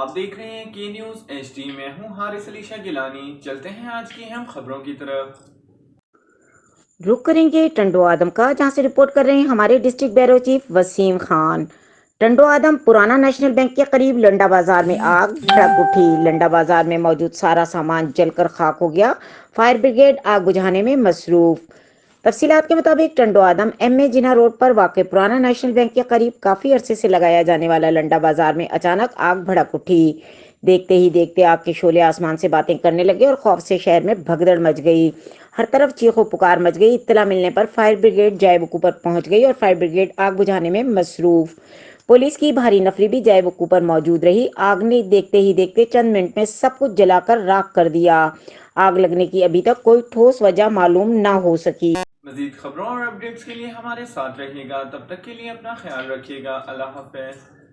آپ دیکھ رہے ہیں کے نیوز ایچ ڈی میں ہوں حارث علی شاہ گیلانی۔ چلتے ہیں آج کی اہم خبروں کی طرف۔ رخ کریں گے ٹنڈو آدم کا، جہاں سے رپورٹ کر رہے ہیں ہمارے district bureau chief Waseem Khan. Tando Adam پرانا نیشنل بینک کے قریب لنڈا بازار میں آگ بھڑک اٹھی۔ لنڈا بازار میں موجود سارا سامان جل کر خاک ہو گیا۔ فائر بریگیڈ آگ بجھانے میں مصروف۔ تفصیلات کے مطابق ٹنڈو آدم ایم اے جناح روڈ پر واقع پرانا نیشنل بینک کے قریب کافی عرصے سے لگایا جانے والا لنڈا بازار میں اچانک آگ بھڑک اٹھی۔ دیکھتے ہی دیکھتے آگ کے شعلے آسمان سے باتیں کرنے لگے اور خوف سے شہر میں بھگدڑ مچ گئی۔ ہر طرف چیخ و پکار مچ گئی۔ اطلاع ملنے پر فائر بریگیڈ جائے وقوع پر پہنچ گئی اور فائر بریگیڈ آگ بجھانے میں مصروف۔ پولیس کی بھاری نفری بھی جائے وقوع پر موجود رہی۔ آگ نے دیکھتے ہی دیکھتے چند منٹ میں سب کچھ جلا کر راکھ کر دیا۔ آگ لگنے کی ابھی تک کوئی ٹھوس وجہ معلوم نہ ہو سکی۔ مزید خبروں اور اپڈیٹس کے لیے ہمارے ساتھ رہیے گا۔ تب تک کے لیے اپنا خیال رکھیے گا۔ اللہ حافظ۔